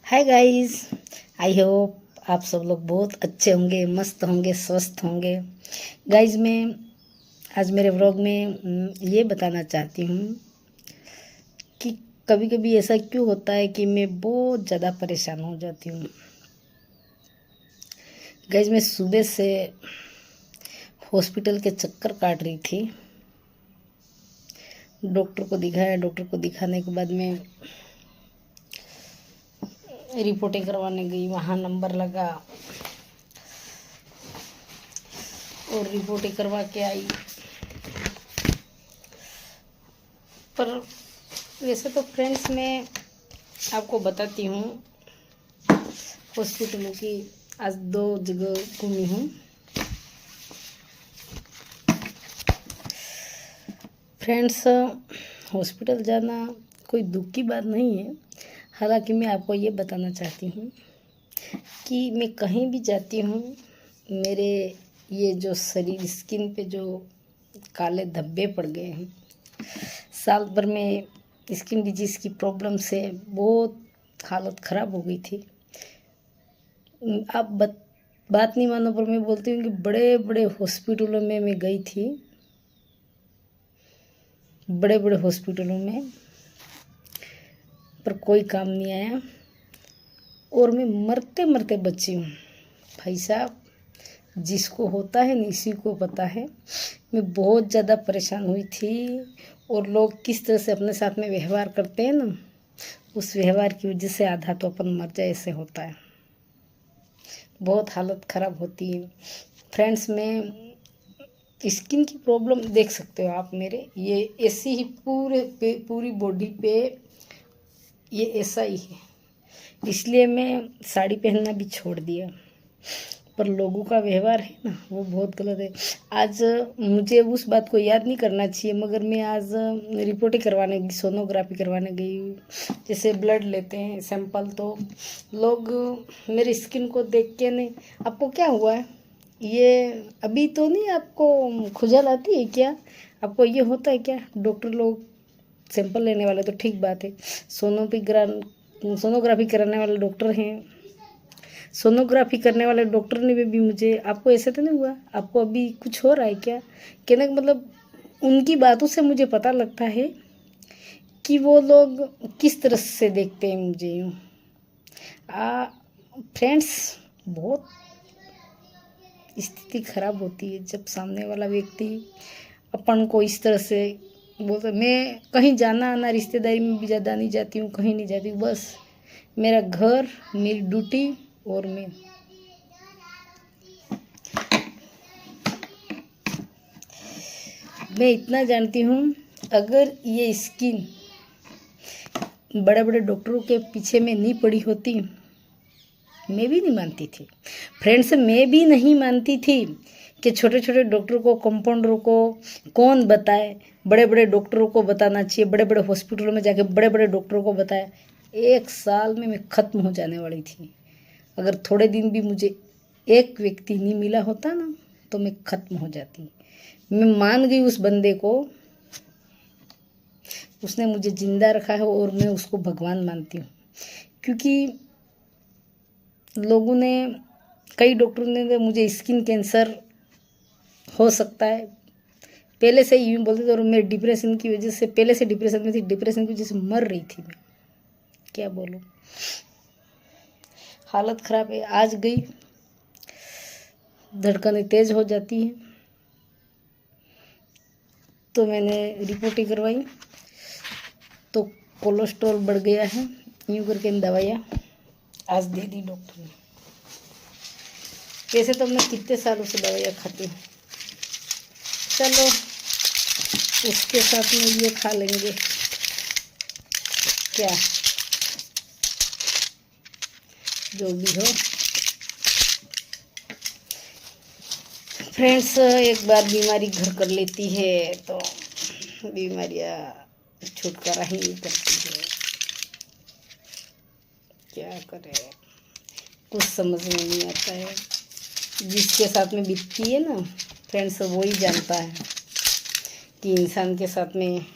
Hi guys, I hope आप सब लोग बहुत अच्छे होंगे, मस्त होंगे, स्वस्थ होंगे। गाइस मैं आज मेरे व्लॉग में ये बताना चाहती हूँ कि कभी कभी ऐसा क्यों होता है कि मैं बहुत ज़्यादा परेशान हो जाती हूँ। गाइस मैं सुबह से हॉस्पिटल के चक्कर काट रही थी। डॉक्टर को दिखाया, डॉक्टर को दिखाने के बाद में रिपोर्टिंग करवाने गई, वहाँ नंबर लगा और रिपोर्टिंग करवा के आई। पर वैसे तो फ्रेंड्स मैं आपको बताती हूँ, हॉस्पिटलों की आज 2 जगह घूमी हूँ। फ्रेंड्स हॉस्पिटल जाना कोई दुख की बात नहीं है। हालांकि मैं आपको ये बताना चाहती हूँ कि मैं कहीं भी जाती हूँ, मेरे ये जो शरीर स्किन पे जो काले धब्बे पड़ गए हैं, साल भर में स्किन डिजीज़ की प्रॉब्लम से बहुत हालत ख़राब हो गई थी। आप बात नहीं मानो, पर मैं बोलती हूँ कि बड़े बड़े हॉस्पिटलों में मैं गई थी, बड़े बड़े हॉस्पिटलों में, पर कोई काम नहीं आया और मैं मरते मरते बची हूँ। भाई साहब, जिसको होता है ना इसी को पता है। मैं बहुत ज़्यादा परेशान हुई थी और लोग किस तरह से अपने साथ में व्यवहार करते हैं ना, उस व्यवहार की वजह से आधा तो अपन मर जाए ऐसे होता है। बहुत हालत ख़राब होती है। फ्रेंड्स में स्किन की प्रॉब्लम देख सकते हो आप, मेरे ये ऐसी ही पूरी बॉडी पे ये ऐसा ही है। इसलिए मैं साड़ी पहनना भी छोड़ दिया। पर लोगों का व्यवहार है ना, वो बहुत गलत है। आज मुझे उस बात को याद नहीं करना चाहिए, मगर मैं आज रिपोर्टिंग करवाने गई, सोनोग्राफी करवाने गई। जैसे ब्लड लेते हैं सैंपल, तो लोग मेरी स्किन को देख के, नहीं आपको क्या हुआ है, ये अभी तो नहीं आपको खुजल आती है क्या, आपको ये होता है क्या। डॉक्टर लोग सैंपल लेने वाले तो ठीक बात है, सोनोग्राफी कराने वाले डॉक्टर हैं, सोनोग्राफी करने वाले डॉक्टर ने भी मुझे, आपको ऐसा तो नहीं हुआ, आपको अभी कुछ हो रहा है क्या, कहने का मतलब उनकी बातों से मुझे पता लगता है कि वो लोग किस तरह से देखते हैं मुझे। यूँ फ्रेंड्स, बहुत स्थिति खराब होती है जब सामने वाला व्यक्ति अपन को इस तरह से बोलता। मैं कहीं जाना आना, रिश्तेदारी में भी ज़्यादा नहीं जाती हूँ, कहीं नहीं जाती हूँ, बस मेरा घर, मेरी ड्यूटी और मैं इतना जानती हूँ, अगर ये स्किन बड़े बड़े डॉक्टरों के पीछे में नहीं पड़ी होती, मैं भी नहीं मानती थी फ्रेंड्स, मैं भी नहीं मानती थी कि छोटे छोटे डॉक्टरों को, कंपाउंडरों को कौन बताए। बड़े बड़े डॉक्टरों को बताना चाहिए, बड़े बड़े हॉस्पिटलों में जाके बड़े बड़े डॉक्टरों को बताए। 1 साल में मैं ख़त्म हो जाने वाली थी। अगर थोड़े दिन भी मुझे एक व्यक्ति नहीं मिला होता ना, तो मैं ख़त्म हो जाती। मैं मान गई उस बंदे को, उसने मुझे जिंदा रखा है और मैं उसको भगवान मानती हूँ। क्योंकि लोगों ने, कई डॉक्टरों ने मुझे स्किन कैंसर हो सकता है पहले से ही यूँ बोलते थे, और मैं डिप्रेशन की वजह से, पहले से डिप्रेशन में थी, डिप्रेशन की वजह से मर रही थी मैं, क्या बोलूँ, हालत ख़राब है। आज गई, धड़कनें तेज़ हो जाती हैं, तो मैंने रिपोर्टिंग करवाई, तो कोलेस्ट्रॉल बढ़ गया है, यूँ करके इन दवाइयाँ आज दे दी डॉक्टर ने। वैसे तो मैं कितने सालों से दवाइयाँ खाती हूँ, चलो उसके साथ में ये खा लेंगे, क्या जो भी हो। फ्रेंड्स, एक बार बीमारी घर कर लेती है तो बीमारियाँ छुटकारा ही नहीं करती है, क्या करें, कुछ समझ में नहीं आता है। जिसके साथ में बीतती है ना फ्रेंड्स, वो ही जानता है कि इंसान के साथ में,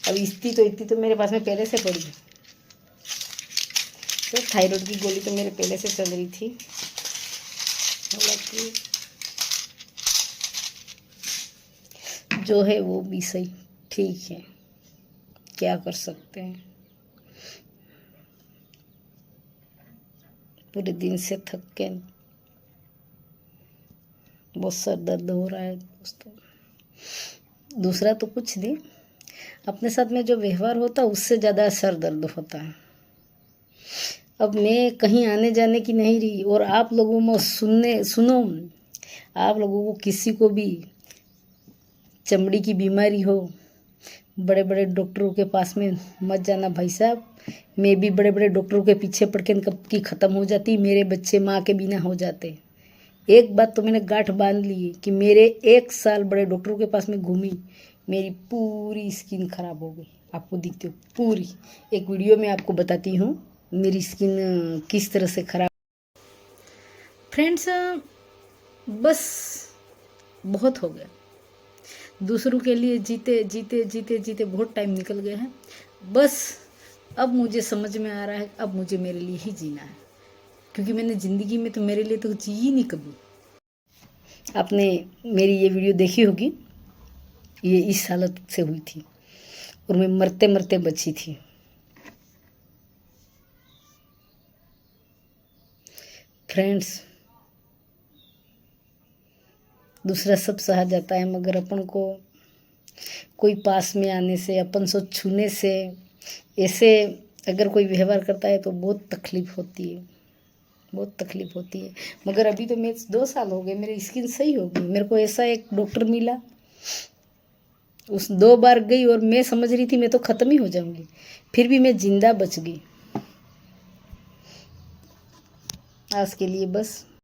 अब इतनी तो मेरे पास में पहले से पड़ी है, तो थायराइड की गोली तो मेरे पहले से चल रही थी, हालांकि जो है वो भी सही ठीक है, क्या कर सकते हैं। पूरे दिन से थक के बहुत सर दर्द हो रहा है दोस्तों। दूसरा तो कुछ नहीं, अपने साथ में जो व्यवहार होता है उससे ज़्यादा सर दर्द होता है। अब मैं कहीं आने जाने की नहीं रही, और आप लोगों में सुनो, आप लोगों को किसी को भी चमड़ी की बीमारी हो, बड़े बड़े डॉक्टरों के पास में मत जाना भाई साहब। मैं भी बड़े बड़े डॉक्टरों के पीछे पड़ के कब की ख़त्म हो जाती, मेरे बच्चे माँ के बिना हो जाते। एक बात तो मैंने गांठ बांध ली कि मेरे 1 साल बड़े डॉक्टरों के पास में घूमी, मेरी पूरी स्किन खराब हो गई। आपको दिखती हो पूरी, एक वीडियो में आपको बताती हूँ मेरी स्किन किस तरह से खराब। फ्रेंड्स, बस बहुत हो गया, दूसरों के लिए जीते जीते जीते जीते बहुत टाइम निकल गया है। बस अब मुझे समझ में आ रहा है, अब मुझे मेरे लिए ही जीना है, क्योंकि मैंने ज़िंदगी में तो मेरे लिए तो जी ही नहीं कभी। आपने मेरी ये वीडियो देखी होगी, ये इस हालत से हुई थी और मैं मरते मरते बची थी। फ्रेंड्स, दूसरा सब सहा जाता है, मगर अपन को कोई पास में आने से, अपन से छूने से, ऐसे अगर कोई व्यवहार करता है तो बहुत तकलीफ़ होती है, बहुत तकलीफ़ होती है। मगर अभी तो मैं 2 साल हो गए, मेरी स्किन सही हो गई। मेरे को ऐसा एक डॉक्टर मिला, उस 2 बार गई और मैं समझ रही थी मैं तो ख़त्म ही हो जाऊंगी, फिर भी मैं जिंदा बच गई। आज के लिए बस।